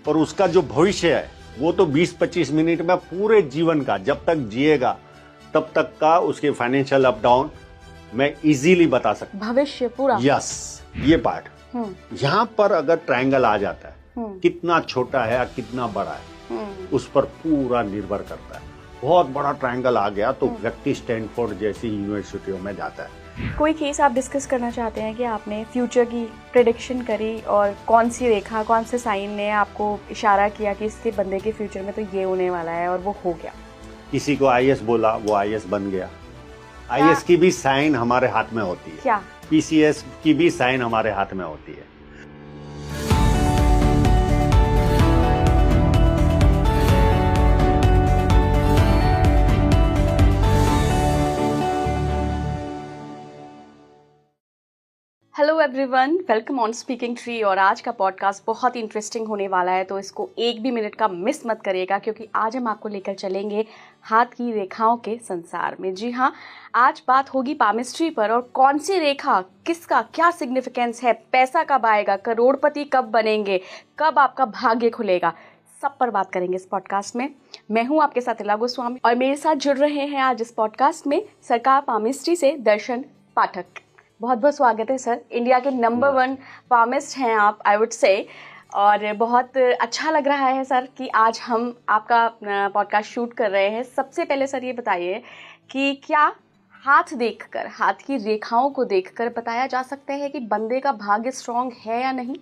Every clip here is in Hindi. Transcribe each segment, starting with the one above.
और उसका जो भविष्य है वो तो 20-25 मिनट में पूरे जीवन का, जब तक जिएगा तब तक का उसके फाइनेंशियल अप डाउन मैं इजीली बता सकता हूँ। भविष्य पूरा। यस, ये पार्ट। यहाँ पर अगर ट्रायंगल आ जाता है, कितना छोटा है या कितना बड़ा है उस पर पूरा निर्भर करता है। बहुत बड़ा ट्रायंगल आ गया तो व्यक्ति स्टैनफोर्ड जैसी यूनिवर्सिटियों में जाता है। कोई केस आप डिस्कस करना चाहते हैं कि आपने फ्यूचर की प्रेडिक्शन करी और कौन सी रेखा, कौन से साइन ने आपको इशारा किया कि इसके बंदे के फ्यूचर में तो ये होने वाला है और वो हो गया? किसी को आईएएस बोला, वो आईएएस बन गया। आईएएस की भी साइन हमारे हाथ में होती है। क्या? पीसीएस की भी साइन हमारे हाथ में होती है। Hello everyone, welcome on speaking tree. और आज का पॉडकास्ट बहुत इंटरेस्टिंग होने वाला है, तो इसको एक भी मिनट का मिस मत करिएगा, क्योंकि आज हम आपको लेकर चलेंगे हाथ की रेखाओं के संसार में। जी हाँ, आज बात होगी पामिस्ट्री पर, और कौन सी रेखा, किसका क्या सिग्निफिकेंस है, पैसा कब आएगा, करोड़पति कब बनेंगे, कब आपका भाग्य खुलेगा, सब पर बात करेंगे इस पॉडकास्ट में। मैं हूँ आपके साथ इला गोस्वामी, और मेरे साथ जुड़ रहे हैं आज इस पॉडकास्ट में सरकार पामिस्ट्री से दर्शन पाठक। बहुत बहुत स्वागत है सर। इंडिया के नंबर 1 पामिस्ट हैं आप, आई वुड से, और बहुत अच्छा लग रहा है सर कि आज हम आपका पॉडकास्ट शूट कर रहे हैं। सबसे पहले सर ये बताइए कि क्या हाथ देखकर, हाथ की रेखाओं को देखकर बताया जा सकता है कि बंदे का भाग्य स्ट्रांग है या नहीं?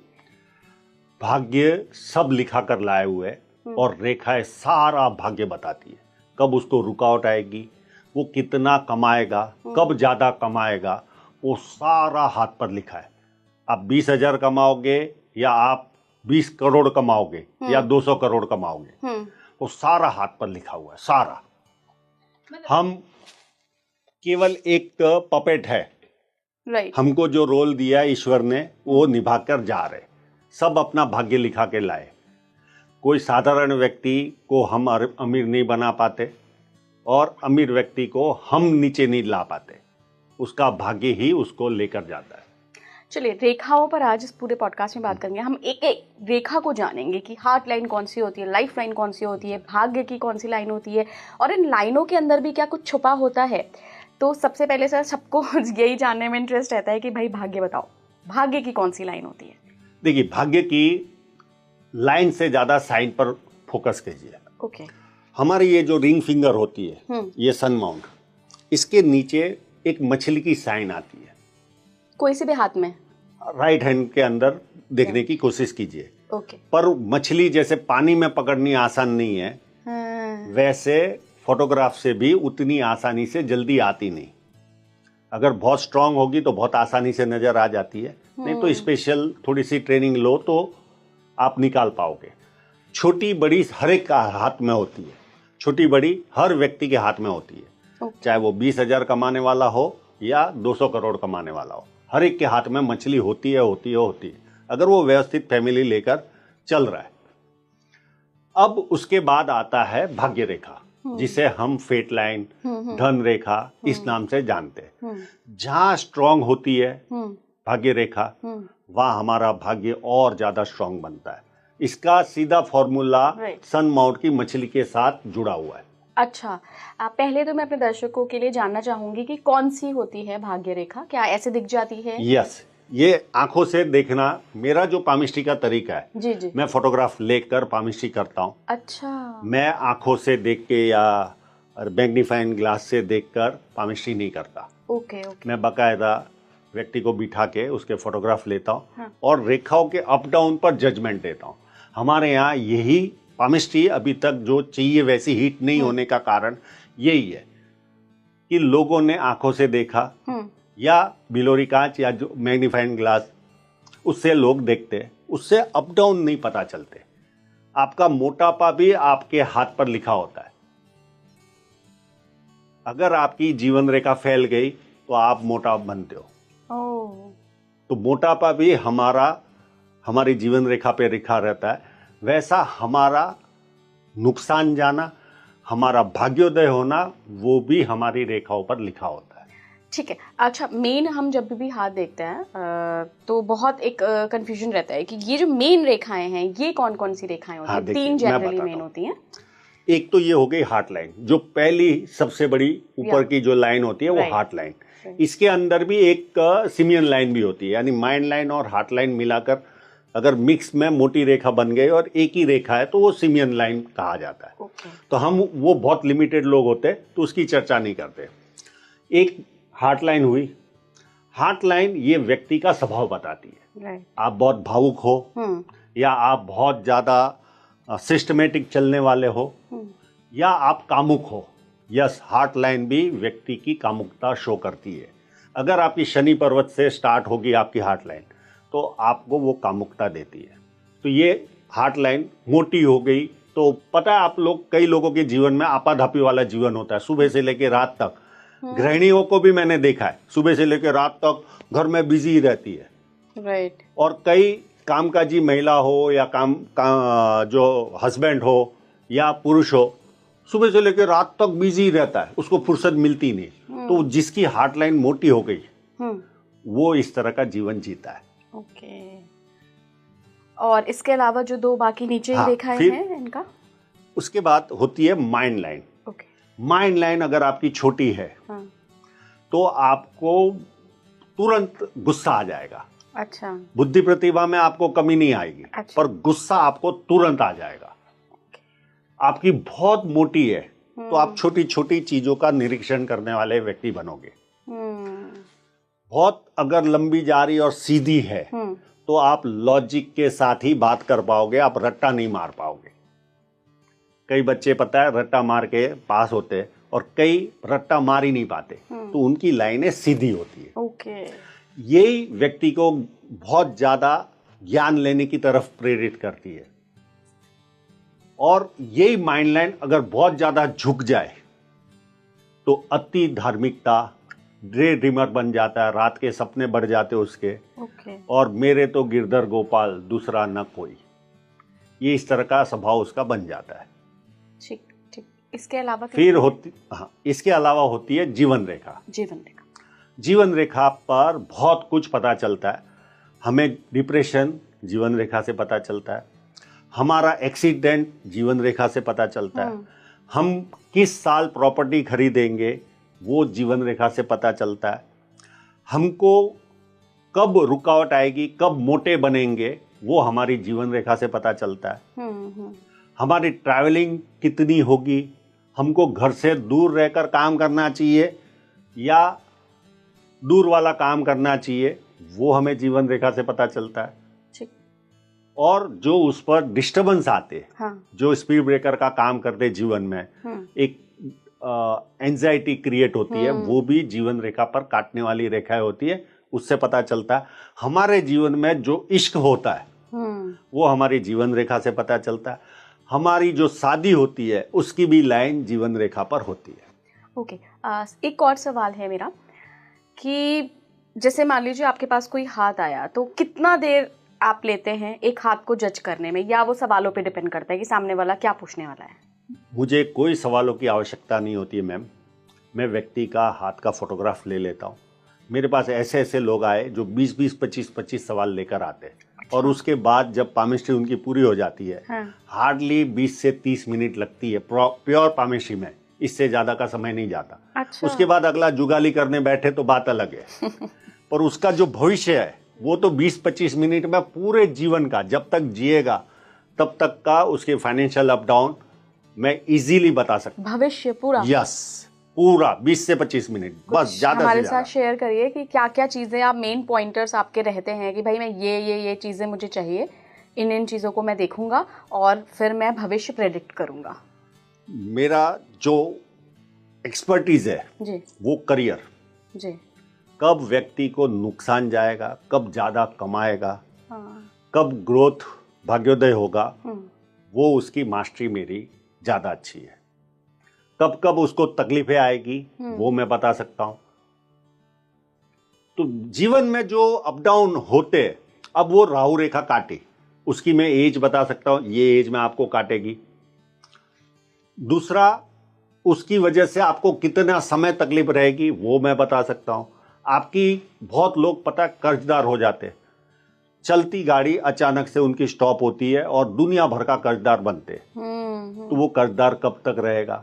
भाग्य सब लिखा कर लाए हुए और रेखाएं सारा भाग्य बताती है। कब उसको रुकावट आएगी, वो कितना कमाएगा, कब ज्यादा कमाएगा, वो सारा हाथ पर लिखा है। आप 20,000 कमाओगे या आप 20 करोड़ कमाओगे या 200 करोड़ कमाओगे, वो सारा हाथ पर लिखा हुआ है, सारा। हम केवल एक पपेट है। हमको जो रोल दिया ईश्वर ने वो निभाकर जा रहे। सब अपना भाग्य लिखा के लाए। कोई साधारण व्यक्ति को हम अमीर नहीं बना पाते और अमीर व्यक्ति को हम नीचे नहीं ला पाते। उसका भाग्य ही उसको लेकर जाता है। चलिए, रेखाओं पर आज इस पूरे पॉडकास्ट में बात करेंगे। हम एक एक रेखा को जानेंगे कि हार्ट लाइन कौन सी होती है, लाइफ लाइन कौन सी होती है, भाग्य की कौन सी लाइन होती है, और इन लाइनों के अंदर भी क्या कुछ छुपा होता है। तो सबसे पहले सर, सबको यही जानने में इंटरेस्ट रहता है कि भाई भाग्य बताओ, भाग्य की कौन सी लाइन होती है? देखिए, भाग्य की लाइन से ज्यादा साइन पर फोकस कीजिए। ओके। हमारी ये जो रिंग फिंगर होती है, ये सन माउंट, इसके नीचे एक मछली की साइन आती है। कोई से भी हाथ में राइट हैंड के अंदर देखने की कोशिश कीजिए। ओके। पर मछली जैसे पानी में पकड़नी आसान नहीं है, वैसे फोटोग्राफ से भी उतनी आसानी से जल्दी आती नहीं। अगर बहुत स्ट्रांग होगी तो बहुत आसानी से नजर आ जाती है, नहीं तो स्पेशल थोड़ी सी ट्रेनिंग लो तो आप निकाल पाओगे। छोटी बड़ी हर एक का हाथ में होती है, छोटी बड़ी हर व्यक्ति के हाथ में होती है। चाहे वो 20,000 कमाने वाला हो या 200 करोड़ कमाने वाला हो, हर एक के हाथ में मछली होती है। अगर वो व्यवस्थित फैमिली लेकर चल रहा है। अब उसके बाद आता है भाग्य रेखा, जिसे हम फेट लाइन, धन रेखा इस नाम से जानते हैं। जहां स्ट्रांग होती है भाग्य रेखा, वहां हमारा भाग्य और ज्यादा स्ट्रांग बनता है। इसका सीधा फॉर्मूला सन माउंट की मछली के साथ जुड़ा हुआ है। अच्छा, पहले तो मैं अपने दर्शकों के लिए जानना चाहूंगी कि कौन सी होती है भाग्य रेखा? क्या ऐसे दिख जाती है? यस, ये आंखों से देखना मेरा जो पामिस्ट्री का तरीका है। जी। मैं फोटोग्राफ लेकर पामिस्ट्री करता हूँ। अच्छा। मैं आंखों से देख के या मैग्नीफाइंग ग्लास से देखकर पामिस्ट्री नहीं करता। ओके। मैं बाकायदा व्यक्ति को बिठा के उसके फोटोग्राफ लेता हूँ और रेखाओं के अप डाउन पर जजमेंट देता हूँ। हमारे यहाँ यही पामिस्ट्री अभी तक जो चाहिए वैसी हिट नहीं होने का कारण यही है कि लोगों ने आंखों से देखा या बिलोरी कांच या जो मैग्नीफाइंग ग्लास, उससे लोग देखते हैं, उससे अप डाउन नहीं पता चलते। आपका मोटापा भी आपके हाथ पर लिखा होता है। अगर आपकी जीवन रेखा फैल गई तो आप मोटा बनते हो। तो मोटापा भी हमारी जीवन रेखा पे लिखा रहता है। वैसा हमारा नुकसान जाना, हमारा भाग्योदय होना, वो भी हमारी रेखाओं पर लिखा होता है। ठीक है। अच्छा, मेन हम जब भी हाथ देखते हैं तो बहुत एक कंफ्यूजन रहता है कि ये जो मेन रेखाएं हैं ये कौन कौन सी रेखाएं होती हैं? तीन जनरली मेन होती हैं। एक तो ये हो गई हार्ट लाइन, जो पहली सबसे बड़ी ऊपर की जो लाइन होती है वो हार्ट लाइन। इसके अंदर भी एक सिमियन लाइन भी होती है, यानी माइंड लाइन और हार्ट लाइन मिलाकर अगर मिक्स में मोटी रेखा बन गई और एक ही रेखा है तो वो सिमियन लाइन कहा जाता है। तो हम वो बहुत लिमिटेड लोग होते हैं तो उसकी चर्चा नहीं करते। एक हार्ट लाइन हुई। हार्ट लाइन ये व्यक्ति का स्वभाव बताती है। आप बहुत भावुक हो या आप बहुत ज्यादा सिस्टमेटिक चलने वाले हो या आप कामुक हो। यस, हार्ट लाइन भी व्यक्ति की कामुकता शो करती है। अगर आपकी शनि पर्वत से स्टार्ट होगी आपकी हार्ट लाइन तो आपको वो कामुकता देती है। तो ये हार्ट लाइन मोटी हो गई तो पता है आप लोग, कई लोगों के जीवन में आपाधापी वाला जीवन होता है, सुबह से लेकर रात तक। गृहिणियों को भी मैंने देखा है, सुबह से लेकर रात तक घर में बिजी रहती है। राइट। और कई कामकाजी महिला हो या जो हस्बैंड हो या पुरुष हो, सुबह से लेकर रात तक बिजी रहता है, उसको फुर्सत मिलती नहीं। तो जिसकी हार्ट लाइन मोटी हो गई वो इस तरह का जीवन जीता है। ओके। और इसके अलावा जो दो बाकी नीचे रेखाएं हैं इनका, उसके बाद होती है माइंड लाइन। माइंड लाइन अगर आपकी छोटी है तो आपको तुरंत गुस्सा आ जाएगा। अच्छा। बुद्धि प्रतिभा में आपको कमी नहीं आएगी। अच्छा। पर गुस्सा आपको तुरंत आ जाएगा। आपकी बहुत मोटी है तो आप छोटी छोटी चीजों का निरीक्षण करने वाले व्यक्ति बनोगे। बहुत अगर लंबी जा रही और सीधी है तो आप लॉजिक के साथ ही बात कर पाओगे, आप रट्टा नहीं मार पाओगे। कई बच्चे पता है रट्टा मार के पास होते और कई रट्टा मार ही नहीं पाते, तो उनकी लाइनें सीधी होती है। ओके। यही व्यक्ति को बहुत ज्यादा ज्ञान लेने की तरफ प्रेरित करती है। और यही माइंड लाइन अगर बहुत ज्यादा झुक जाए तो अति धार्मिकता, डे ड्रीमर बन जाता है, रात के सपने बढ़ जाते उसके। और मेरे तो गिरधर गोपाल दूसरा न कोई, ये इस तरह का स्वभाव उसका बन जाता है। ठीक ठीक। इसके अलावा फिर इसके अलावा होती है जीवन रेखा। जीवन रेखा पर बहुत कुछ पता चलता है। हमें डिप्रेशन जीवन रेखा से पता चलता है, हमारा एक्सीडेंट जीवन रेखा से पता चलता है, हम किस साल प्रॉपर्टी खरीदेंगे वो जीवन रेखा से पता चलता है, हमको कब रुकावट आएगी, कब मोटे बनेंगे वो हमारी जीवन रेखा से पता चलता है। हमारी ट्रैवलिंग कितनी होगी, हमको घर से दूर रहकर काम करना चाहिए या दूर वाला काम करना चाहिए, वो हमें जीवन रेखा से पता चलता है। और जो उस पर डिस्टर्बेंस आते, जो स्पीड ब्रेकर का काम करते जीवन में, एक एंजाइटी क्रिएट होती है, वो भी जीवन रेखा पर काटने वाली रेखाएं होती है, उससे पता चलता है। हमारे जीवन में जो इश्क होता है वो हमारी जीवन रेखा से पता चलता है। हमारी जो शादी होती है उसकी भी लाइन जीवन रेखा पर होती है। ओके। एक और सवाल है मेरा कि जैसे मान लीजिए आपके पास कोई हाथ आया तो कितना देर आप लेते हैं एक हाथ को जज करने में, या वो सवालों पे डिपेंड करता है कि सामने वाला क्या पूछने वाला है? मुझे कोई सवालों की आवश्यकता नहीं होती है मैम। मैं व्यक्ति का हाथ का फोटोग्राफ ले लेता हूँ। मेरे पास ऐसे ऐसे लोग आए जो 20-20, 25-25 सवाल लेकर आते हैं। अच्छा। और उसके बाद जब पामिस्ट्री उनकी पूरी हो जाती है, हार्डली 20 से 30 मिनट लगती है प्योर पामिस्ट्री में, इससे ज़्यादा का समय नहीं जाता। अच्छा। उसके बाद अगला जुगाली करने बैठे तो बात अलग है। पर उसका जो भविष्य है वो तो 20-25 मिनट में पूरे जीवन का, जब तक जिएगा तब तक का उसके फाइनेंशियल अप डाउन मैं इजीली बता सकता हूँ। भविष्य पूरा? यस, पूरा 20 से 25 मिनट, बस ज्यादा हमारे साथ शेयर करिए कि क्या क्या चीजें आप, मेन पॉइंटर्स आपके रहते हैं कि भाई मैं ये चीजें मुझे चाहिए, इन चीजों को मैं देखूंगा और फिर मैं भविष्य प्रेडिक्ट करूंगा। मेरा जो एक्सपर्टीज है जी, वो करियर जी, कब व्यक्ति को नुकसान जाएगा, कब ज्यादा कमाएगा, कब ग्रोथ भाग्योदय होगा, वो उसकी मास्टरी मेरी ज्यादा अच्छी है। कब कब उसको तकलीफें आएगी वो मैं बता सकता हूं। तो जीवन में जो अप डाउन होते, अब वो राहु रेखा काटे उसकी मैं एज बता सकता हूं, ये एज में आपको काटेगी। दूसरा, उसकी वजह से आपको कितना समय तकलीफ रहेगी वो मैं बता सकता हूं। आपकी बहुत लोग पता है कर्जदार हो जाते हैं, चलती गाड़ी अचानक से उनकी स्टॉप होती है और दुनिया भर का कर्जदार बनते हैं। तो वो कर्जदार कब तक रहेगा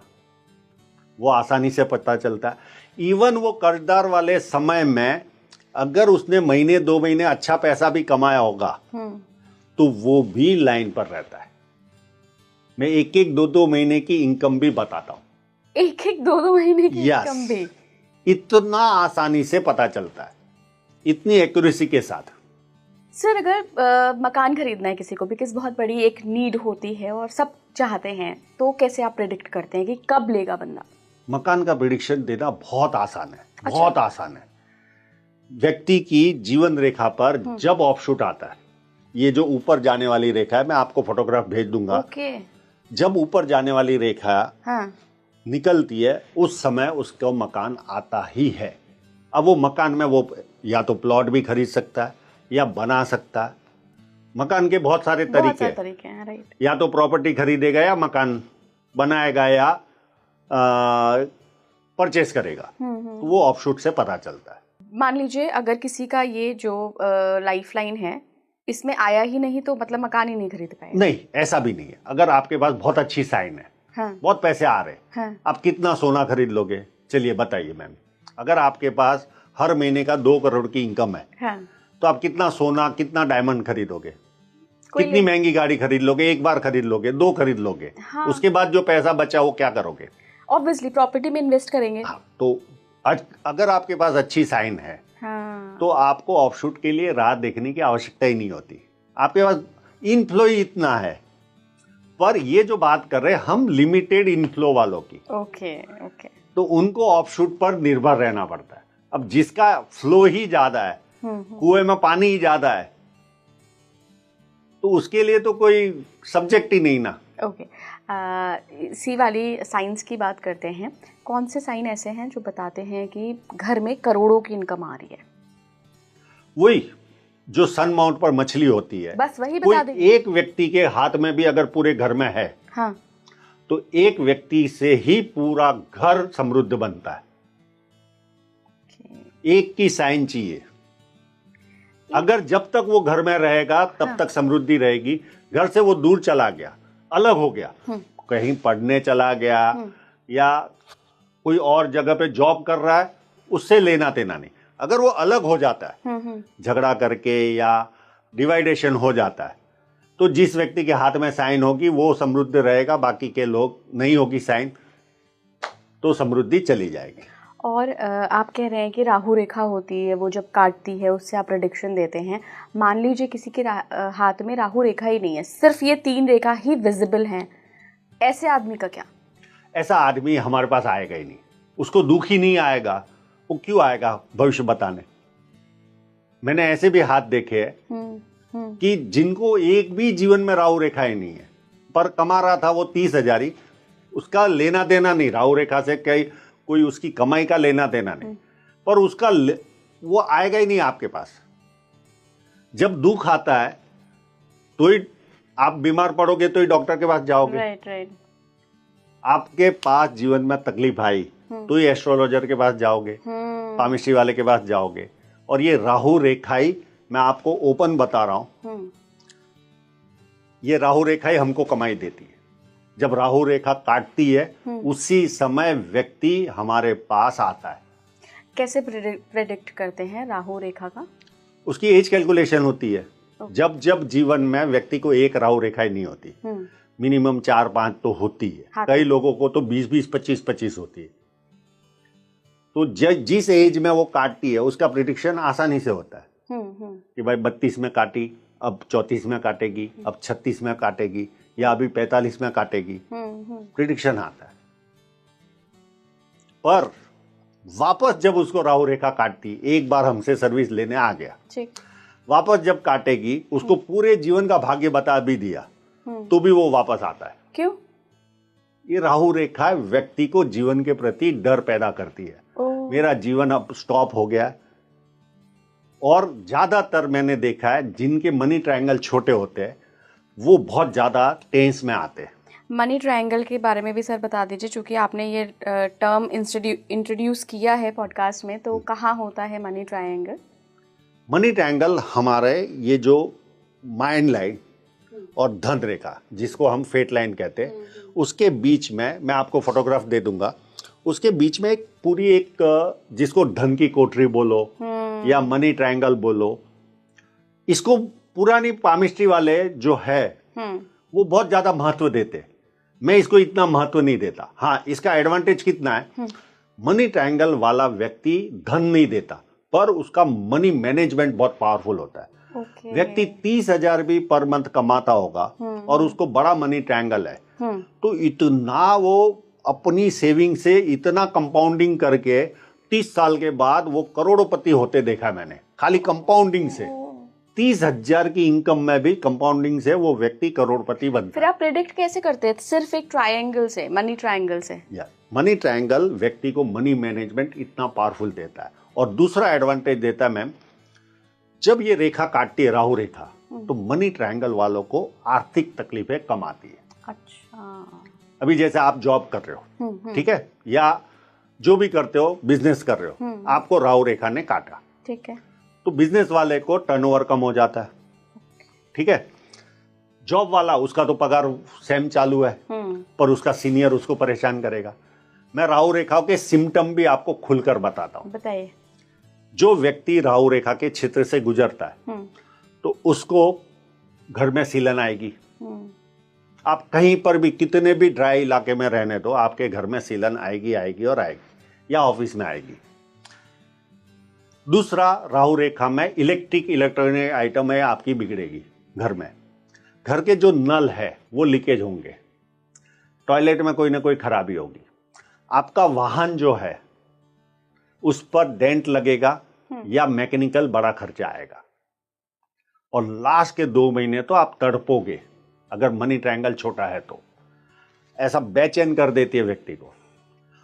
वो आसानी से पता चलता है। इवन वो कर्जदार वाले समय में अगर उसने महीने 2 महीने अच्छा पैसा भी कमाया होगा तो वो भी लाइन पर रहता है। मैं 1-1, 2-2 महीने की इनकम भी बताता हूं। 1-1, 2-2 महीने की इनकम भी इतना आसानी से पता चलता है, इतनी एक्यूरेसी के साथ। सर अगर मकान खरीदना है किसी को, बिकॉज बहुत बड़ी एक नीड होती है और सब चाहते हैं, तो कैसे आप प्रेडिक्ट करते हैं कि कब लेगा बंदा? मकान का प्रेडिक्शन देना बहुत आसान है। अच्छा। बहुत आसान है। व्यक्ति की जीवन रेखा पर जब ऑफशूट आता है, ये जो ऊपर जाने वाली रेखा है, मैं आपको फोटोग्राफ भेज दूंगा। ओके। जब ऊपर जाने वाली रेखा हाँ। निकलती है उस समय उसको मकान आता ही है। अब वो मकान में वो या तो प्लॉट भी खरीद सकता है या बना सकता है। मकान के बहुत सारे तरीके हैं, राइट। या तो प्रॉपर्टी खरीदेगा या मकान बनाएगा या परचेस करेगा। तो वो ऑफशूट से पता चलता है। मान लीजिए अगर किसी का ये जो लाइफ लाइन है इसमें आया ही नहीं तो मतलब मकान ही नहीं खरीद पाएगा? नहीं, ऐसा भी नहीं है। अगर आपके पास बहुत अच्छी साइन है, हाँ। बहुत पैसे आ रहे हैं, हाँ। आप कितना सोना खरीद लोगे? चलिए बताइए मैम। अगर आपके पास हर महीने का 2 करोड़ की इनकम है, हाँ। तो आप कितना सोना, कितना डायमंड खरीदोगे? कितनी महंगी गाड़ी खरीद लोगे? 1 बार खरीद लोगे, 2 खरीद लोगे, हाँ। उसके बाद जो पैसा बचा वो क्या करोगे? ऑब्वियसली प्रॉपर्टी में इन्वेस्ट करेंगे। हाँ, तो अगर आपके पास अच्छी साइन है, हाँ। तो आपको ऑफशूट के लिए राह देखने की आवश्यकता ही नहीं होती। आपके पास इनफ्लो ही इतना है। पर ये जो बात कर रहे हैं हम लिमिटेड इनफ्लो वालों की, ओके। तो उनको ऑफशूट पर निर्भर रहना पड़ता है। अब जिसका फ्लो ही ज्यादा है, कुएं में पानी ही ज्यादा है, तो उसके लिए तो कोई सब्जेक्ट ही नहीं ना। ओके। सी वाली साइंस की बात करते हैं। कौन से साइन ऐसे हैं जो बताते हैं कि घर में करोड़ों की इनकम आ रही है? वही जो सन माउंट पर मछली होती है, बस वही बता देंगे। एक व्यक्ति के हाथ में भी अगर पूरे घर में है, हाँ। तो एक व्यक्ति से ही पूरा घर समृद्ध बनता है। एक की साइन चाहिए। अगर जब तक वो घर में रहेगा तब तक समृद्धि रहेगी। घर से वो दूर चला गया, अलग हो गया, कहीं पढ़ने चला गया या कोई और जगह पे जॉब कर रहा है, उससे लेना देना नहीं। अगर वो अलग हो जाता है झगड़ा करके या डिवाइडेशन हो जाता है, तो जिस व्यक्ति के हाथ में साइन होगी वो समृद्ध रहेगा, बाकी के लोग नहीं होगी साइन तो समृद्धि चली जाएगी। और आप कह रहे हैं कि राहु रेखा होती है, वो जब काटती है उससे आप प्रेडिक्शन देते हैं। मान लीजिए किसी के हाथ में राहु रेखा ही नहीं है, सिर्फ ये 3 रेखा ही विजिबल हैं, ऐसे आदमी का क्या? ऐसा आदमी हमारे पास आएगा ही नहीं, उसको दुख ही नहीं आएगा। वो क्यों आएगा भविष्य बताने? मैंने ऐसे भी हाथ देखे हैं कि जिनको एक भी जीवन में राहु रेखा ही नहीं है, पर कमा रहा था वो 30,000 ही, उसका लेना देना नहीं राहु रेखा से, कोई उसकी कमाई का लेना देना नहीं, पर उसका वो आएगा ही नहीं आपके पास। जब दुख आता है तो ही आप बीमार पड़ोगे तो ही डॉक्टर के पास जाओगे। राइट। आपके पास जीवन में तकलीफ आई तो ही एस्ट्रोलॉजर के पास जाओगे, पामिस्ट्री वाले के पास जाओगे। और ये राहु रेखा ही, मैं आपको ओपन बता रहा हूं, ये राहु रेखा ही हमको कमाई देती है। जब राहु रेखा काटती है उसी समय व्यक्ति हमारे पास आता है। कैसे प्रेडिक्ट करते हैं राहु रेखा का? उसकी एज कैलकुलेशन होती है। जब जब जीवन में व्यक्ति को एक राहु रेखा ही नहीं होती, मिनिमम 4-5 तो होती है। कई लोगों को तो 20-20, 25-25 होती है। तो जिस एज में वो काटती है उसका प्रेडिक्शन आसानी से होता है कि भाई 32 में काटी, अब 34 में काटेगी, अब 36 में काटेगी, या अभी 45 में काटेगी। प्रेडिक्शन आता है। पर वापस जब उसको राहु रेखा काटती, एक बार हमसे सर्विस लेने आ गया, वापस जब काटेगी, उसको पूरे जीवन का भाग्य बता भी दिया तो भी वो वापस आता है। क्यों? ये राहु रेखा व्यक्ति को जीवन के प्रति डर पैदा करती है। मेरा जीवन अब स्टॉप हो गया। और ज्यादातर मैंने देखा है जिनके मनी ट्रायंगल छोटे होते हैं वो बहुत ज्यादा टेंस में आते हैं। मनी ट्रायंगल के बारे में भी सर बता दीजिए, चूंकि आपने ये टर्म इंट्रोड्यूस किया है पॉडकास्ट में, तो कहाँ होता है मनी ट्रायंगल? मनी ट्रायंगल हमारे ये जो माइंड लाइन और धन रेखा, जिसको हम फेट लाइन कहते हैं, उसके बीच में मैं आपको फोटोग्राफ दे दूंगा। उसके बीच में एक पूरी एक जिसको धन की कोठरी बोलो या मनी ट्रायंगल बोलो, इसको पुरानी पामिस्ट्री वाले जो है वो बहुत ज्यादा महत्व देते। मैं इसको इतना महत्व नहीं देता। हाँ, इसका एडवांटेज कितना है, मनी ट्रायंगल वाला व्यक्ति धन नहीं देता, पर उसका मनी मैनेजमेंट बहुत पावरफुल होता है। व्यक्ति 30,000 भी पर मंथ कमाता होगा और उसको बड़ा मनी ट्रायंगल है, तो इतना वो अपनी सेविंग से इतना कंपाउंडिंग करके 30 साल के बाद वो करोड़पति होते देखा मैंने, खाली कंपाउंडिंग से। 30,000 की इनकम में भी कंपाउंडिंग से वो व्यक्ति करोड़पति बनता है। फिर आप प्रेडिक्ट कैसे करते हैं? सिर्फ एक ट्रायंगल से, मनी ट्रायंगल से? मनी ट्रायंगल व्यक्ति को मनी मैनेजमेंट इतना पावरफुल देता है। और दूसरा एडवांटेज देता है मैम, जब ये रेखा काटती है राहु रेखा, तो मनी ट्रायंगल वालों को आर्थिक तकलीफें कम आती है। अच्छा। अभी जैसे आप जॉब कर रहे हो, ठीक है, या जो भी करते हो, बिजनेस कर रहे हो, आपको राहु रेखा ने काटा, ठीक है, तो बिजनेस वाले को टर्नओवर कम हो जाता है, ठीक है। जॉब वाला, उसका तो पगार सेम चालू है, पर उसका सीनियर उसको परेशान करेगा। मैं राहु रेखाओं के सिम्टम भी आपको खुलकर बताता हूं। बताइए। जो व्यक्ति राहु रेखा के क्षेत्र से गुजरता है, तो उसको घर में सीलन आएगी। आप कहीं पर भी, कितने भी ड्राई इलाके में रहने दो, आपके घर में सीलन आएगी आएगी और आएगी, या ऑफिस में आएगी। दूसरा, राहु रेखा में इलेक्ट्रॉनिक आइटम है आपकी बिगड़ेगी घर में। घर के जो नल है वो लीकेज होंगे, टॉयलेट में कोई ना कोई खराबी होगी, आपका वाहन जो है उस पर डेंट लगेगा या मैकेनिकल बड़ा खर्चा आएगा। और लास्ट के 2 महीने तो आप तड़पोगे, अगर मनी ट्रायंगल छोटा है तो। ऐसा बेचैन कर देती है व्यक्ति को।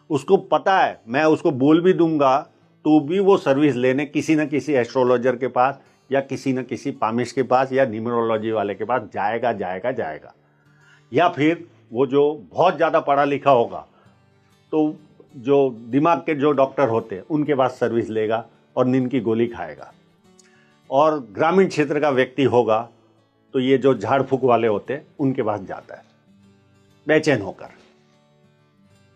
उसको पता है, मैं उसको बोल भी दूंगा तो भी वो सर्विस लेने किसी न किसी एस्ट्रोलॉजर के पास या किसी न किसी पामिश के पास या न्यूमरोलॉजी वाले के पास जाएगा। या फिर वो जो बहुत ज़्यादा पढ़ा लिखा होगा, तो जो दिमाग के जो डॉक्टर होते हैं उनके पास सर्विस लेगा और नींद की गोली खाएगा। और ग्रामीण क्षेत्र का व्यक्ति होगा तो ये जो झाड़ फूक वाले होते हैं उनके पास जाता है बेचैन होकर।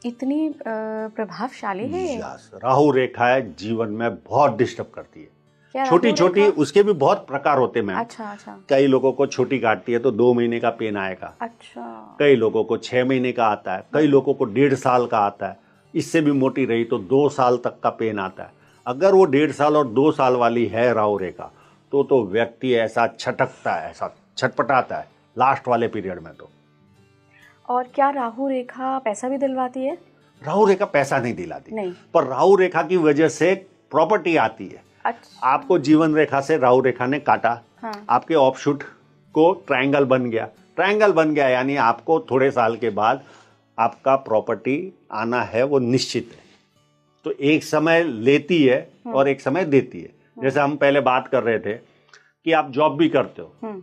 इतनी प्रभावशाली है ये? राहु रेखा जीवन में बहुत डिस्टर्ब करती है। छोटी छोटी, उसके भी बहुत प्रकार होते हैं। अच्छा। कई लोगों को छोटी काटती है तो 2 महीने का पेन आएगा। अच्छा। कई लोगों को 6 महीने का आता है, कई लोगों को 1.5 साल का आता है, इससे भी मोटी रही तो 2 साल तक का पेन आता है। अगर वो 1.5 साल और 2 साल वाली है राहु रेखा, तो व्यक्ति ऐसा छटकता है, ऐसा छटपटाता है लास्ट वाले पीरियड में। तो और क्या राहु रेखा पैसा भी दिलवाती है? राहु रेखा पैसा नहीं दिलाती, नहीं। पर राहु रेखा की वजह से प्रॉपर्टी आती है। अच्छा। आपको जीवन रेखा से राहु रेखा ने काटा, हाँ। आपके ऑफशूट को ट्रायंगल बन गया, यानी आपको थोड़े साल के बाद आपका प्रॉपर्टी आना है वो निश्चित है। तो एक समय लेती है और एक समय देती है। जैसे हम पहले बात कर रहे थे कि आप जॉब भी करते हो,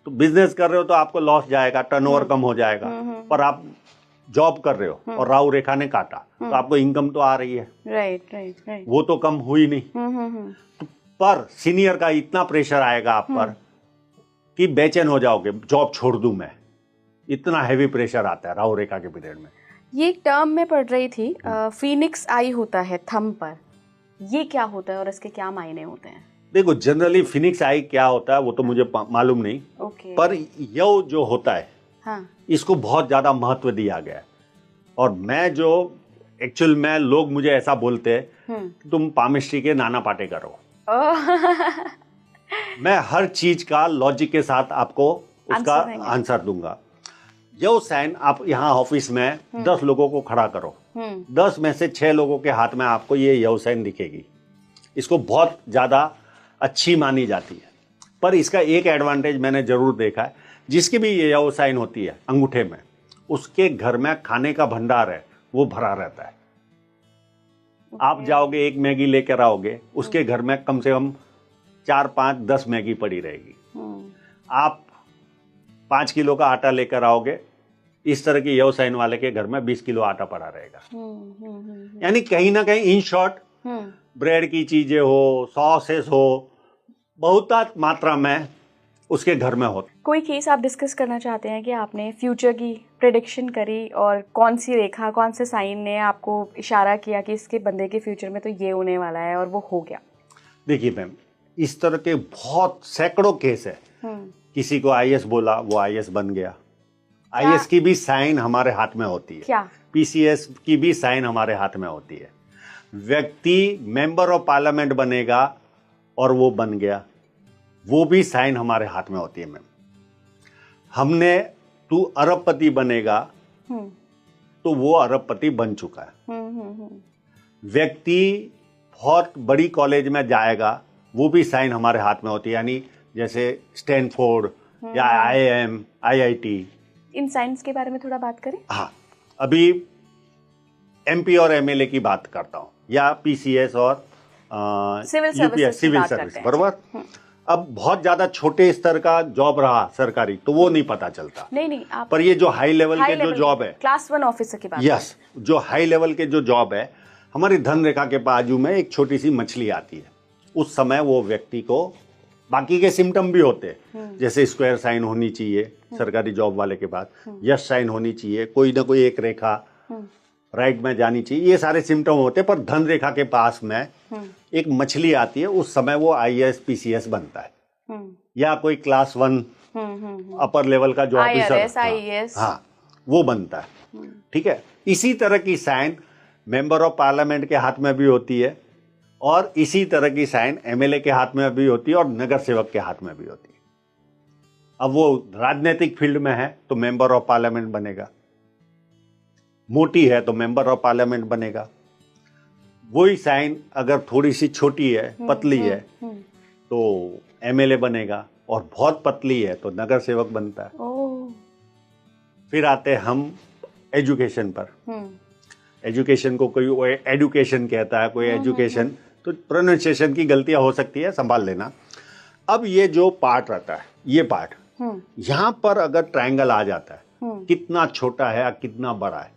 तो बिजनेस कर रहे हो तो आपको लॉस जाएगा, टर्नओवर कम हो जाएगा, पर आप जॉब कर रहे हो और राहु रेखा ने काटा तो आपको इनकम तो आ रही है। राइट। वो तो कम हुई नहीं। पर सीनियर का इतना प्रेशर आएगा आप पर कि बेचैन हो जाओगे, जॉब छोड़ दूं मैं, इतना हैवी प्रेशर आता है राहु रेखा के पीरियड में। ये एक टर्म में पढ़ रही थी, फीनिक्स आई होता है थंब पर, ये क्या होता है और इसके क्या मायने होते हैं? देखो, जनरली फिनिक्स आई क्या होता है वो तो मुझे मालूम नहीं, पर यव जो होता है, हाँ, इसको बहुत ज्यादा महत्व दिया गया है। और मैं जो एक्चुअल में, लोग मुझे ऐसा बोलते हैं कि तुम पामिस्ट्री के नाना पाटे करो। मैं हर चीज का लॉजिक के साथ आपको उसका आंसर दूंगा। यव साइन, आप यहाँ ऑफिस में 10 लोगों को खड़ा करो, 10 में से 6 लोगों के हाथ में आपको ये यव साइन दिखेगी। इसको बहुत ज्यादा अच्छी मानी जाती है। पर इसका एक एडवांटेज मैंने जरूर देखा है, जिसकी भी ये यव साइन होती है अंगूठे में, उसके घर में खाने का भंडार है वो भरा रहता है। आप जाओगे, एक मैगी लेकर आओगे, उसके घर में कम से कम 4, 5, 10 मैगी पड़ी रहेगी। आप 5 किलो का आटा लेकर आओगे, इस तरह के यो साइन वाले के घर में 20 किलो आटा पड़ा रहेगा। यानी कहीं ना कहीं इन शॉर्ट ब्रेड की चीजें हो, सॉसेस हो, बहुत मात्रा में उसके घर में होते। कोई केस आप डिस्कस करना चाहते हैं कि आपने फ्यूचर की प्रेडिक्शन करी और कौन सी रेखा, कौन से साइन ने आपको इशारा किया कि इसके बंदे के फ्यूचर में तो ये होने वाला है और वो हो गया? देखिए मैम, इस तरह के बहुत सैकड़ों केस है। किसी को आईएएस बोला, वो आईएएस बन गया। आईएएस की भी साइन हमारे हाथ में होती है। क्या? पीसीएस की भी साइन हमारे हाथ में होती है। व्यक्ति मेंबर ऑफ पार्लियामेंट बनेगा और वो बन गया, वो भी साइन हमारे हाथ में होती है मैम। हमने तू अरबपति बनेगा तो वो अरबपति बन चुका है। व्यक्ति बहुत बड़ी कॉलेज में जाएगा, वो भी साइन हमारे हाथ में होती है। यानी जैसे स्टैनफोर्ड या आईआईएम, आईआईटी। इन साइंस के बारे में थोड़ा बात करें। हाँ, अभी एमपी और एमएलए की बात करता हूँ, या पीसीएस और सिविल सर्विस, बराबर। अब बहुत ज्यादा छोटे स्तर का जॉब रहा सरकारी तो वो नहीं पता चलता। नहीं आप पर ये जो हाई लेवल के जो जॉब है, क्लास 1 ऑफिसर की बात। यस, जो हाई लेवल के जो जॉब है, हमारी धन रेखा के बाजू में एक छोटी सी मछली आती है। उस समय वो व्यक्ति को बाकी के सिम्टम भी होते हैं, जैसे स्क्वायर साइन होनी चाहिए सरकारी जॉब वाले के बाद, यस साइन होनी चाहिए, कोई ना कोई एक रेखा राइट में जानी चाहिए, ये सारे सिम्टम होते हैं। पर धन रेखा के पास में एक मछली आती है, उस समय वो आईएएस पीसीएस बनता है, या कोई क्लास 1 अपर लेवल का जो ऑफिसर, हाँ, वो बनता है। ठीक है, इसी तरह की साइन मेंबर ऑफ पार्लियामेंट के हाथ में भी होती है, और इसी तरह की साइन एमएलए के हाथ में भी होती है, और नगर सेवक के हाथ में भी होती है। अब वो राजनीतिक फील्ड में है तो मेंबर ऑफ पार्लियामेंट बनेगा, मोटी है तो मेंबर ऑफ पार्लियामेंट बनेगा। वही साइन अगर थोड़ी सी छोटी है, पतली है, तो एमएलए बनेगा, और बहुत पतली है तो नगर सेवक बनता है। फिर आते हम एजुकेशन पर। एजुकेशन को कोई एडुकेशन कहता है, कोई एजुकेशन, तो प्रोनाउंसिएशन की गलतियां हो सकती है, संभाल लेना। अब ये जो पार्ट रहता है, ये पार्ट यहाँ पर अगर ट्रायंगल आ जाता है, कितना छोटा है या कितना बड़ा है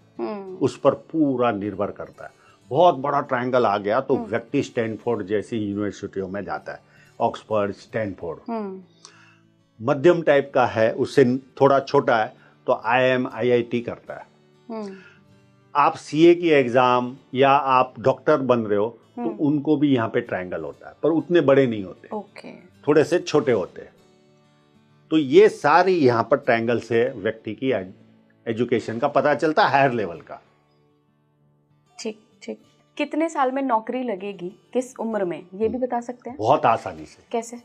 उस पर पूरा निर्भर करता है। बहुत बड़ा ट्रायंगल आ गया तो व्यक्ति स्टैनफोर्ड जैसी यूनिवर्सिटियों में जाता है, ऑक्सफोर्ड, स्टैनफोर्ड। मध्यम टाइप का है, उससे थोड़ा छोटा है तो आईआईएम, आईआईटी करता है। आप सीए की एग्जाम या आप डॉक्टर बन रहे हो तो उनको भी यहाँ पे ट्रायंगल होता है, पर उतने बड़े नहीं होते, थोड़े से छोटे होते हैं। तो ये सारी यहाँ पर ट्रायंगल से व्यक्ति की एजुकेशन का पता चलता है, हायर लेवल का। ठीक। कितने साल में नौकरी लगेगी, किस उम्र में, ये भी बता सकते हैं? बहुत आसानी से। कैसे?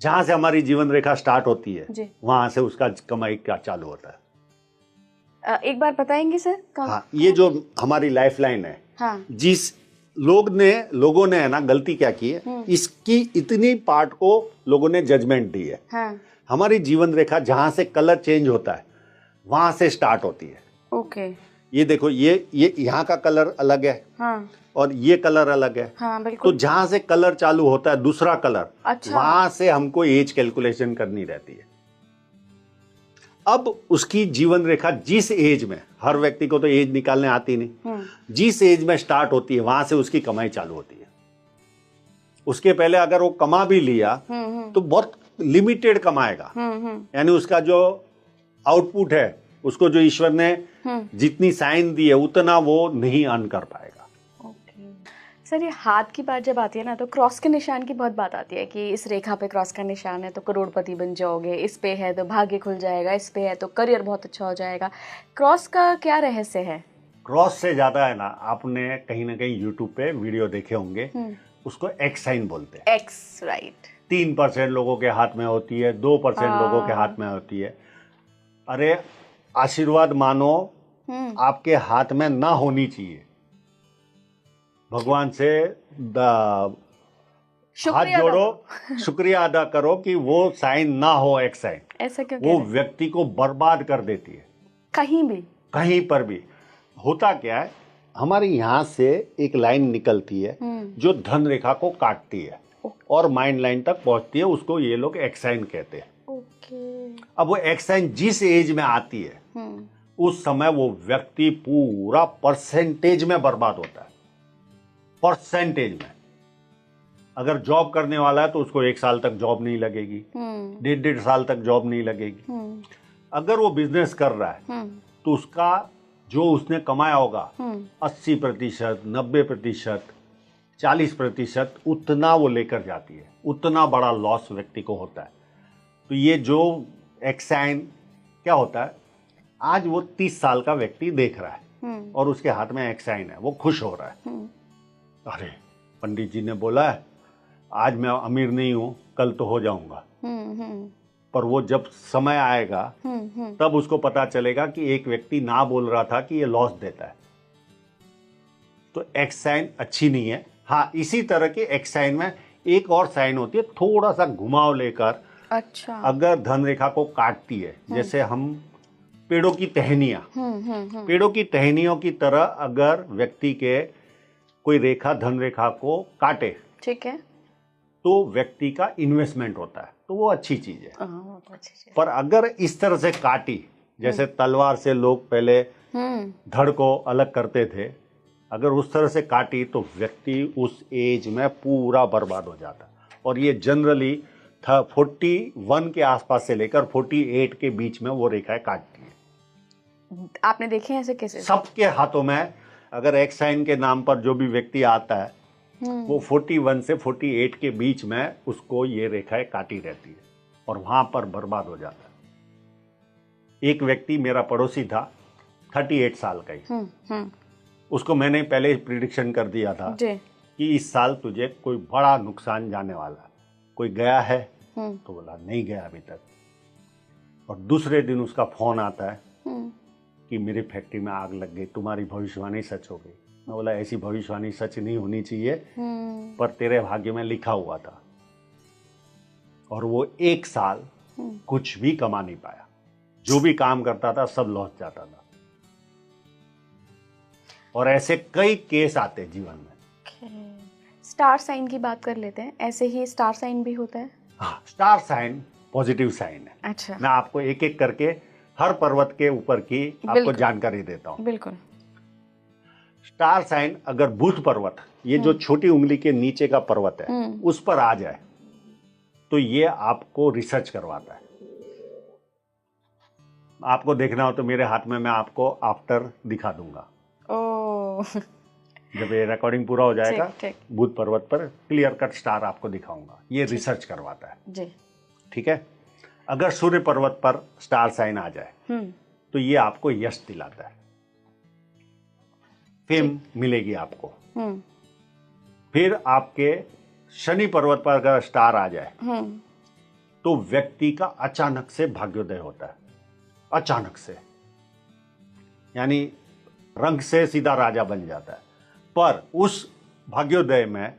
जहां से हमारी जीवन रेखा स्टार्ट होती है वहां से उसका कमाई का चालू होता है। एक बार बताएंगे सर? हाँ, ये जो हमारी लाइफ लाइन है, हाँ, जिस लोगों ने है ना गलती क्या की है, इसकी इतनी पार्ट को लोगों ने जजमेंट दी है। हाँ, हमारी जीवन रेखा जहां से कलर चेंज होता है वहां से स्टार्ट होती है। ओके। ये देखो, ये यहाँ का कलर अलग है, हाँ, और ये कलर अलग है। हाँ, बिल्कुल। तो जहां से कलर चालू होता है दूसरा कलर, अच्छा, वहां से हमको एज कैलकुलेशन करनी रहती है। अब उसकी जीवन रेखा जिस एज में, हर व्यक्ति को तो एज निकालने आती नहीं, जिस एज में स्टार्ट होती है वहां से उसकी कमाई चालू होती है। उसके पहले अगर वो कमा भी लिया तो बहुत लिमिटेड कमाएगा, यानी उसका जो आउटपुट है, उसको जो ईश्वर ने जितनी साइन दी है उतना वो नहीं अर्न कर पाएगा। ओके सर, ये हाथ की बात जब आती है ना, तो क्रॉस के निशान की बहुत बात आती है कि इस रेखा पे क्रॉस का निशान है तो करोड़पति बन जाओगे, इस पे है तो भाग्य खुल जाएगा, इस पे है तो करियर बहुत अच्छा हो जाएगा। क्रॉस का क्या रहस्य है? क्रॉस से ज्यादा है ना, आपने कहीं ना कहीं यूट्यूब पे वीडियो देखे होंगे, उसको एक्स साइन बोलते हैं। X, right. 3% लोगों के हाथ में होती है, 2% लोगों के हाथ में होती है। अरे आशीर्वाद मानो आपके हाथ में ना होनी चाहिए, भगवान से हाथ जोड़ो, शुक्रिया अदा करो कि वो साइन ना हो, एक्स साइन। ऐसा क्यों? वो व्यक्ति को बर्बाद कर देती है, कहीं पर भी। होता क्या है, हमारे यहाँ से एक लाइन निकलती है जो धन रेखा को काटती है और माइंड लाइन तक पहुंचती है, उसको ये लोग एक्स साइन कहते हैं। अब वो एक्स साइन जिस एज में आती है उस समय वो व्यक्ति पूरा परसेंटेज में बर्बाद होता है, परसेंटेज में। अगर जॉब करने वाला है तो उसको 1 साल तक जॉब नहीं लगेगी, 1.5 साल तक जॉब नहीं लगेगी। अगर वो बिजनेस कर रहा है तो उसका जो उसने कमाया होगा 80%, 90%, 40%, उतना वो लेकर जाती है, उतना बड़ा लॉस व्यक्ति को होता है। तो ये जो एक्साइन क्या होता है, आज वो 30 साल का व्यक्ति देख रहा है और उसके हाथ में एक्साइन है, वो खुश हो रहा है। अरे पंडित जी ने बोला है आज मैं अमीर नहीं हूं, कल तो हो जाऊंगा। पर वो जब समय आएगा तब उसको पता चलेगा कि एक व्यक्ति ना बोल रहा था कि ये लॉस देता है। तो एक्स साइन अच्छी नहीं है। हाँ, इसी तरह के एक्स साइन में एक और साइन होती है, थोड़ा सा घुमाव लेकर। अच्छा। अगर धन रेखा को काटती है, जैसे हम पेड़ों की टहनियां, पेड़ों की टहनियों की तरह अगर व्यक्ति के कोई रेखा धन रेखा को काटे, ठीक है, तो व्यक्ति का इन्वेस्टमेंट होता है, तो वो अच्छी चीज है। पर अगर इस तरह से काटी, जैसे तलवार से लोग पहले धड़ को अलग करते थे, अगर उस तरह से काटी तो व्यक्ति उस एज में पूरा बर्बाद हो जाता। और ये जनरली 41 के आसपास से लेकर 48 के बीच में वो रेखाएं काटती है। आपने देखे ऐसे केसेस? सबके हाथों में अगर एक्स साइन के नाम पर जो भी व्यक्ति आता है वो 41 से 48 के बीच में उसको ये रेखाएं काटी रहती है और वहां पर बर्बाद हो जाता है। एक व्यक्ति मेरा पड़ोसी था, 38 साल का ही। उसको मैंने पहले प्रिडिक्शन कर दिया था कि इस साल तुझे कोई बड़ा नुकसान जाने वाला है। कोई गया है? तो बोला नहीं गया अभी तक। और दूसरे दिन उसका फोन आता है कि मेरी फैक्ट्री में आग लग गई, तुम्हारी भविष्यवाणी सच हो गई। मैं बोला ऐसी भविष्यवाणी सच नहीं होनी चाहिए, पर तेरे भाग्य में लिखा हुआ था। और वो 1 साल कुछ भी कमा नहीं पाया, जो भी काम करता था सब लॉस जाता था। और ऐसे कई केस आते जीवन में। स्टार साइन की बात कर लेते हैं, ऐसे ही स्टार साइन भी होता है? हाँ, स्टार साइन पॉजिटिव साइन है। अच्छा। मैं आपको एक एक करके हर पर्वत के ऊपर की आपको जानकारी देता हूँ। बिल्कुल। स्टार साइन अगर बुध पर्वत, ये जो छोटी उंगली के नीचे का पर्वत है, उस पर आ जाए तो ये आपको रिसर्च करवाता है। आपको देखना हो तो मेरे हाथ में मैं आपको आफ्टर दिखा दूंगा। जब ये रिकॉर्डिंग पूरा हो जाएगा बुध पर्वत पर क्लियर कट स्टार आपको दिखाऊंगा। ये रिसर्च करवाता है जी। ठीक है। अगर सूर्य पर्वत पर स्टार साइन आ जाए तो ये आपको यश दिलाता है, फेम मिलेगी आपको। फिर आपके शनि पर्वत पर अगर स्टार आ जाए तो व्यक्ति का अचानक से भाग्योदय होता है। अचानक से, यानी रंग से सीधा राजा बन जाता है। पर उस भाग्योदय में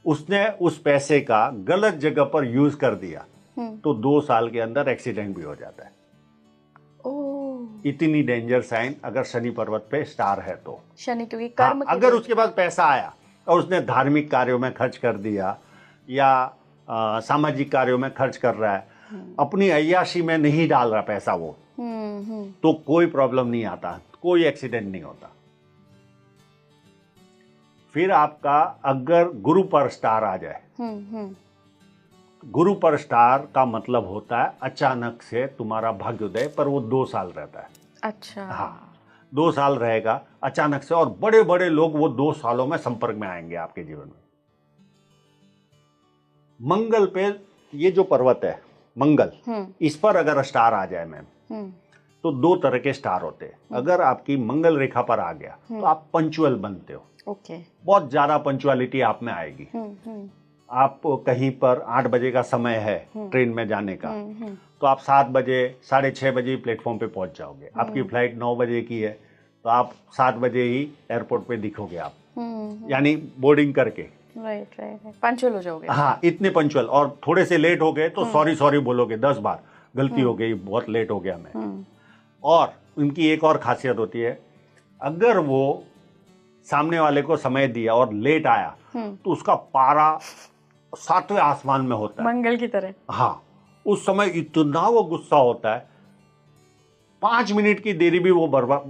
उसने उस पैसे का गलत जगह पर यूज कर दिया तो 2 साल के अंदर एक्सीडेंट भी हो जाता है। इतनी डेंजर साइन अगर शनि पर्वत पे स्टार है तो। शनि क्योंकि कर्म अगर उसके पास पैसा आया और उसने धार्मिक कार्यों में खर्च कर दिया या सामाजिक कार्यों में खर्च कर रहा है, अपनी अय्याशी में नहीं डाल रहा पैसा वो, तो कोई प्रॉब्लम नहीं आता, कोई एक्सीडेंट नहीं होता। फिर आपका अगर गुरु पर स्टार आ जाए, गुरु पर स्टार का मतलब होता है अचानक से तुम्हारा भाग्योदय, पर वो 2 साल रहता है। अच्छा। हाँ, 2 साल रहेगा अचानक से, और बड़े बड़े लोग वो 2 सालों में संपर्क में आएंगे आपके जीवन में। मंगल पे ये जो पर्वत है मंगल, इस पर अगर स्टार आ जाए मैम तो 2 तरह के स्टार होते हैं। अगर आपकी मंगल रेखा पर आ गया तो आप पंचुअल बनते हो। ओके। बहुत ज्यादा पंचुअलिटी आप में आएगी। आप कहीं पर 8 बजे का समय है ट्रेन में जाने का, तो आप 7 बजे 6:30 बजे प्लेटफॉर्म पे पहुंच जाओगे। आपकी फ्लाइट 9 बजे की है तो आप 7 बजे ही एयरपोर्ट पे दिखोगे आप, यानी बोर्डिंग करके। राइट, पंचुअल हो जाओगे। हाँ, इतने पंचुअल। और थोड़े से लेट हो गए तो सॉरी बोलोगे 10 बार, गलती हो गई, बहुत लेट हो गया मैं। और उनकी एक और खासियत होती है, अगर वो सामने वाले को समय दिया और लेट आया तो उसका पारा 7वें आसमान में होता है, मंगल की तरह। हाँ, उस समय इतना वो गुस्सा होता है 5 मिनट की देरी भी वो बर्दाश्त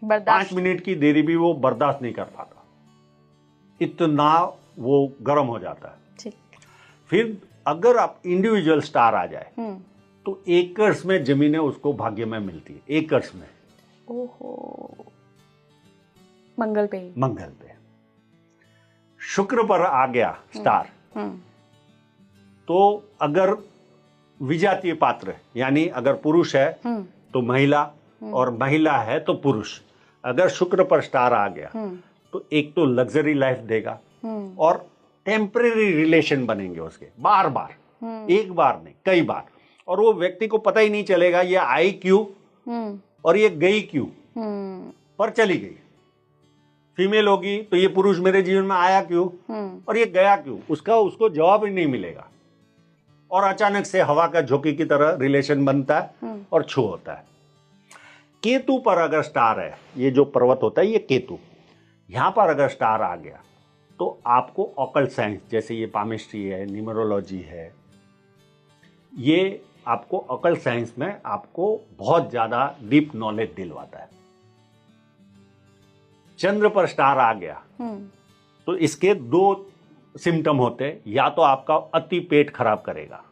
5 मिनट की देरी भी वो बर्दाश्त नहीं कर पाता, इतना वो गर्म हो जाता है। ठीक। फिर अगर आप इंडिविजुअल स्टार आ जाए तो एकर्स में जमीनें उसको भाग्य में मिलती है, एकर्स में। ओहो, मंगल पे। शुक्र पर आ गया स्टार तो अगर विजातीय पात्र यानी अगर पुरुष है तो महिला और महिला है तो पुरुष, अगर शुक्र पर स्टार आ गया तो एक तो लग्जरी लाइफ देगा और टेम्परेरी रिलेशन बनेंगे उसके, बार बार, एक बार नहीं कई बार, और वो व्यक्ति को पता ही नहीं चलेगा ये आई क्यों और ये गई क्यों, पर चली गई। फीमेल होगी तो ये पुरुष मेरे जीवन में आया क्यों और ये गया क्यों, उसको जवाब ही नहीं मिलेगा, और अचानक से हवा का झोंके की तरह रिलेशन बनता है और छू होता है। केतु पर अगर स्टार है, ये जो पर्वत होता है ये केतु, यहां पर अगर स्टार आ गया तो आपको ऑकल्ट साइंस जैसे ये पामिस्ट्री है, न्यूमरोलॉजी है, ये आपको ऑकल्ट साइंस में आपको बहुत ज्यादा डीप नॉलेज दिलवाता है। चंद्र पर स्टार आ गया तो इसके 2 सिम्टम होते हैं, या तो आपका अति पेट खराब करेगा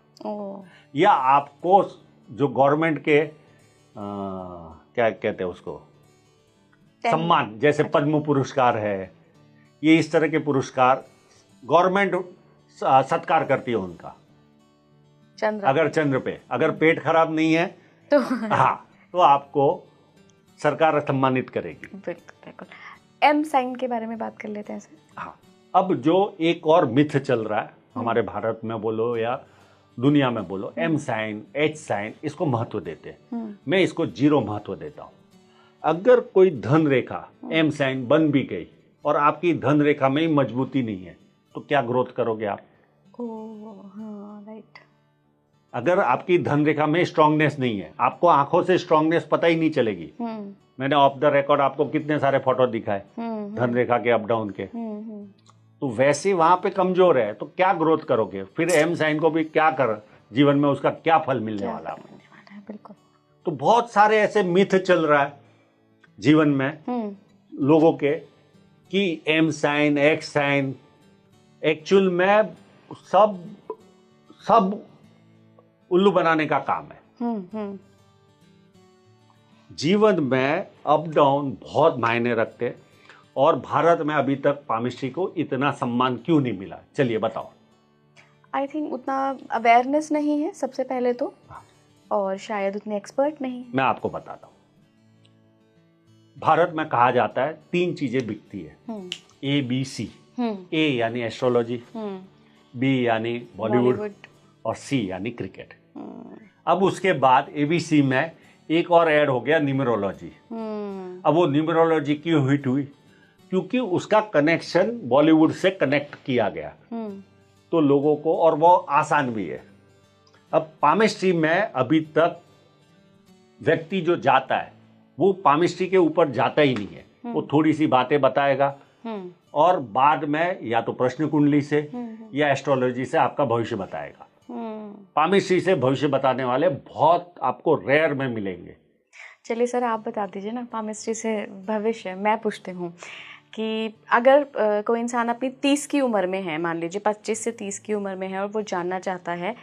या आपको जो गवर्नमेंट के क्या कहते हैं उसको, सम्मान, जैसे पद्म पुरस्कार है, ये इस तरह के पुरस्कार गवर्नमेंट सत्कार करती है उनका। अगर चंद्र पे अगर पेट खराब नहीं है तो हाँ, तो आपको सरकार सम्मानित करेगी। बिल्कुल बिल्कुल। एम साइन के बारे में बात कर लेते हैं सर। हाँ, अब जो एक और मिथ चल रहा है हमारे भारत में बोलो या दुनिया में बोलो, एम साइन, एच साइन, इसको महत्व देते हैं। मैं इसको 0 महत्व देता हूं। अगर कोई धन रेखा एम साइन बन भी गई और आपकी धन रेखा में ही मजबूती नहीं है तो क्या ग्रोथ करोगे आप? हाँ, राइट। अगर आपकी धन रेखा में स्ट्रांगनेस नहीं है, आपको आंखों से स्ट्रांगनेस पता ही नहीं चलेगी। मैंने ऑफ द रिकॉर्ड आपको कितने सारे फोटो दिखाए धन रेखा के अप डाउन के, तो वैसे वहां पे कमजोर है तो क्या ग्रोथ करोगे? फिर एम साइन को भी क्या कर, जीवन में उसका क्या फल मिलने वाला है? बिल्कुल। तो बहुत सारे ऐसे मिथ चल रहा है जीवन में लोगों के कि M sign, X sign, actual में सब उल्लू बनाने का काम है। जीवन में अप डाउन बहुत मायने रखते, और भारत में अभी तक पामिस्ट्री को इतना सम्मान क्यों नहीं मिला? चलिए बताओ। आई थिंक उतना अवेयरनेस नहीं है सबसे पहले तो, और शायद उतने एक्सपर्ट नहीं। मैं आपको बताता हूँ, भारत में कहा जाता है 3 चीजें बिकती है, ABC। ए यानी एस्ट्रोलॉजी, बी यानी बॉलीवुड, और सी यानी क्रिकेट। अब उसके बाद ABC में एक और ऐड हो गया न्यूमरोलॉजी। अब वो न्यूमरोलॉजी क्यों हिट हुई? क्योंकि उसका कनेक्शन बॉलीवुड से कनेक्ट किया गया तो लोगों को, और वो आसान भी है। अब पामिस्ट्री में अभी तक व्यक्ति जो जाता है वो पामिस्ट्री के ऊपर जाता ही नहीं है, वो थोड़ी सी बातें बताएगा और बाद में या तो प्रश्न कुंडली से या एस्ट्रोलॉजी से आपका भविष्य बताएगा। पामिस्ट्री से भविष्य बताने वाले बहुत आपको रेयर में मिलेंगे। चलिए सर, आप बता दीजिए ना, पामिस्ट्री से भविष्य। मैं पूछती हूँ कि अगर कोई इंसान अपनी 30 की उम्र में है, मान लीजिए 25 से 30 की उम्र में है, और वो जानना चाहता है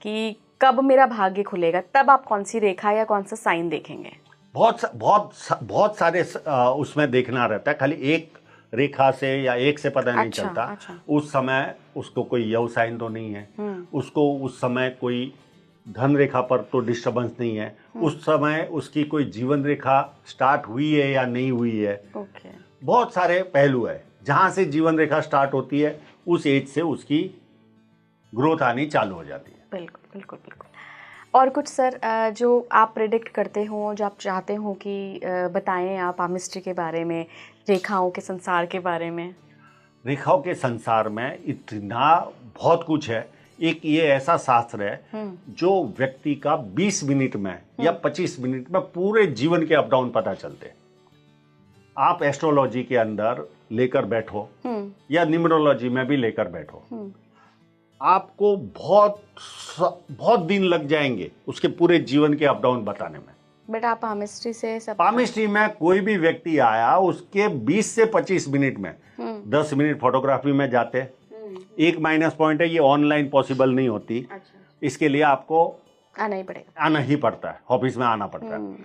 कि कब मेरा भाग्य खुलेगा, तब आप कौन सी रेखा या कौन सा साइन देखेंगे? बहुत सारे उसमें देखना रहता है, खाली एक रेखा से या एक से पता नहीं चलता। उस समय उसको कोई यव साइन तो नहीं है, उसको उस समय कोई धन रेखा पर तो डिस्टर्बेंस नहीं है, उस समय उसकी कोई जीवन रेखा स्टार्ट हुई है या नहीं हुई है। बहुत सारे पहलू है, जहां से जीवन रेखा स्टार्ट होती है उस एज से उसकी ग्रोथ आनी चालू हो जाती है। बिल्कुल बिल्कुल बिल्कुल। और कुछ सर जो आप प्रेडिक्ट करते हो, जो आप चाहते हो कि बताएं आप पामिस्ट्री के बारे में, रेखाओं के संसार के बारे में? रेखाओं के संसार में इतना बहुत कुछ है। एक ये ऐसा शास्त्र है जो व्यक्ति का 20 मिनट में या 25 मिनट में पूरे जीवन के अप डाउन पता चलते। आप एस्ट्रोलॉजी के अंदर लेकर बैठो या न्यूमरोलॉजी में भी लेकर बैठो, आपको बहुत दिन लग जाएंगे उसके पूरे जीवन के अप डाउन बताने में। बट आप पामिस्ट्री से सब पामिस्ट्री में कोई भी व्यक्ति आया उसके 20 से 25 मिनट में 10 मिनट फोटोग्राफी में जाते। एक माइनस पॉइंट है, ये ऑनलाइन पॉसिबल नहीं होती। अच्छा। इसके लिए आपको आना ही पड़ता है, ऑफिस में आना पड़ता है।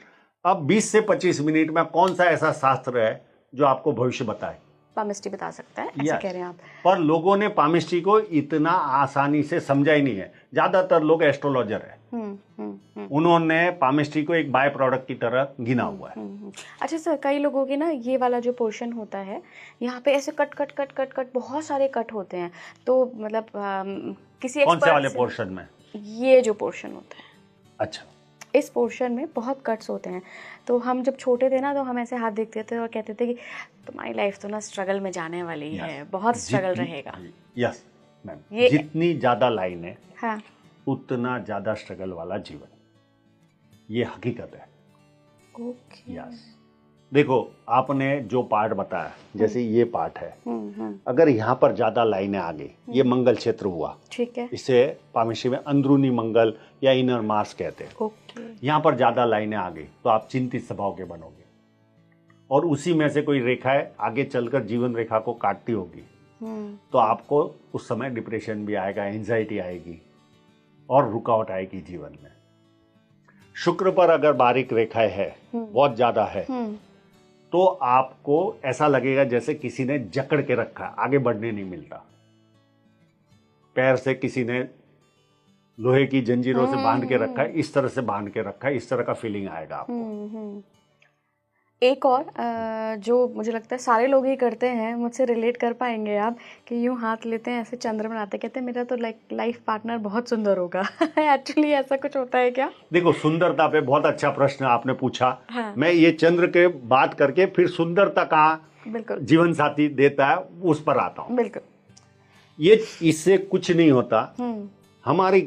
अब 20 से 25 मिनट में कौन सा ऐसा शास्त्र है जो आपको भविष्य बताए? पामिस्ट्री बता सकता है, ऐसे कह रहे हैं आप। पर लोगों ने पामिस्ट्री को इतना आसानी से समझा ही नहीं है। ज्यादातर लोग एस्ट्रोलॉजर है, उन्होंने पामिस्ट्री को एक बाय प्रोडक्ट की तरह गिना हुआ है। अच्छा सर, कई लोगों के ना ये वाला जो पोर्शन होता है यहाँ पे ऐसे cut cut cut cut cut बहुत सारे कट होते हैं, तो मतलब किसी कौन से वाले पोर्शन में? ये जो पोर्शन होता है, अच्छा, इस पोर्शन में बहुत कट्स होते हैं। तो हम जब छोटे थे ना तो हम ऐसे हाथ देखते थे और कहते थे कि तुम्हारी लाइफ तो ना स्ट्रगल में जाने वाली है, बहुत स्ट्रगल रहेगा। यस मैम, जितनी ज्यादा लाइन है हाँ, उतना ज्यादा स्ट्रगल वाला जीवन, ये हकीकत है। ओके। यस, देखो आपने जो पार्ट बताया, जैसे ये पार्ट है, अगर यहाँ पर ज्यादा लाइनें आ गई, ये मंगल क्षेत्र हुआ, ठीक है, इसे पामिस्ट्री में अंदरूनी मंगल या इनर मार्स कहते हैं। ओके। यहाँ पर ज्यादा लाइनें आ गई तो आप चिंतित स्वभाव के बनोगे, और उसी में से कोई रेखाएं आगे चलकर जीवन रेखा को काटती होगी, तो आपको उस समय डिप्रेशन भी आएगा, एंजाइटी आएगी और रुकावट आएगी जीवन में। शुक्र पर अगर बारीक रेखाएं है, बहुत ज्यादा है, तो आपको ऐसा लगेगा जैसे किसी ने जकड़ के रखा है, आगे बढ़ने नहीं मिलता। पैर से किसी ने लोहे की जंजीरों से बांध के रखा है, इस तरह से बांध के रखा है, इस तरह का फीलिंग आएगा आपको। एक और जो मुझे लगता है सारे लोग ही करते हैं, मुझसे रिलेट कर पाएंगे आप, कि यूं हाथ लेते हैं, ऐसे चंद्र बनाते, कहते हैं मेरा तो लाइफ पार्टनर बहुत सुंदर होगा। एक्चुअली ऐसा कुछ होता है क्या? देखो, सुंदरता पे बहुत अच्छा प्रश्न आपने पूछा। हाँ। मैं ये चंद्र के बात करके फिर सुंदरता कहाँ बिल्कुल जीवन साथी देता है उस पर आता हूँ। बिल्कुल, ये इससे कुछ नहीं होता। हमारी,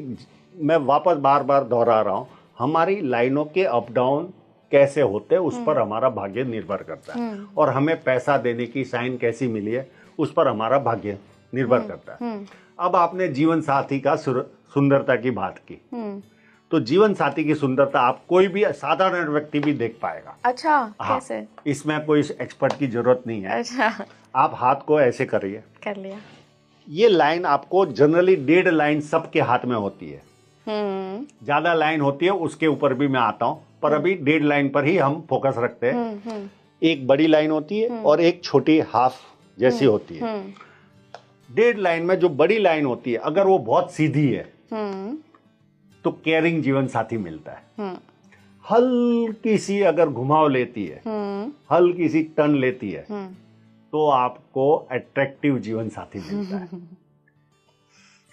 मैं वापस बार बार दोहरा रहा हूँ, हमारी लाइनों के अप डाउन कैसे होते हैं उस पर हमारा भाग्य निर्भर करता है, और हमें पैसा देने की साइन कैसी मिली है उस पर हमारा भाग्य निर्भर करता है। अब आपने जीवन साथी का सुंदरता की बात की, तो जीवन साथी की सुंदरता आप कोई भी साधारण व्यक्ति भी देख पाएगा। अच्छा, हाँ, कैसे? इसमें कोई एक्सपर्ट की जरूरत नहीं है। अच्छा, आप हाथ को ऐसे करिए, कर लिया। ये लाइन आपको जनरली 1.5 लाइन सबके हाथ में होती है, ज्यादा लाइन होती है उसके ऊपर भी मैं आता हूँ, पर अभी 1.5 लाइन पर ही हम फोकस रखते हैं। एक बड़ी लाइन होती है और एक छोटी हाफ जैसी होती है। 1.5 लाइन में जो बड़ी लाइन होती है, अगर वो बहुत सीधी है तो केयरिंग जीवन साथी मिलता है। हल्की सी अगर घुमाव लेती है, हल्की सी टर्न लेती है, तो आपको अट्रैक्टिव जीवन साथी मिलता है।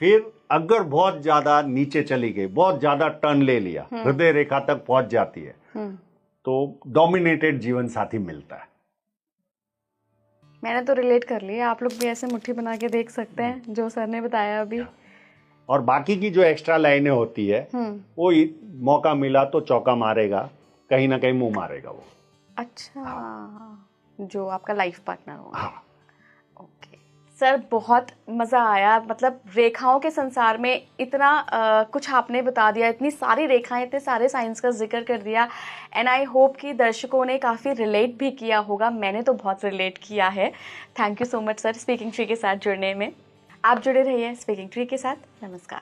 फिर अगर बहुत ज्यादा नीचे चली गई, बहुत ज्यादा टर्न ले लिया, हृदय रेखा तक पहुंच जाती है, तो डोमिनेटेड जीवन साथी मिलता है। मैंने तो रिलेट कर लिया, आप लोग भी ऐसे मुट्ठी बना के देख सकते हैं जो सर ने बताया अभी। और बाकी की जो एक्स्ट्रा लाइनें होती है, वो मौका मिला तो चौका मारेगा, कहीं ना कहीं मुंह मारेगा वो। अच्छा, जो आपका लाइफ पार्टनर होगा। हाँ। ओके सर, बहुत मज़ा आया। मतलब रेखाओं के संसार में इतना कुछ आपने बता दिया, इतनी सारी रेखाएं, इतने सारे साइंस का जिक्र कर दिया, एंड आई होप कि दर्शकों ने काफ़ी रिलेट भी किया होगा। मैंने तो बहुत रिलेट किया है। Thank you so much sir, speaking tree के साथ जुड़ने में। आप जुड़े रहिए स्पीकिंग ट्री के साथ। नमस्कार।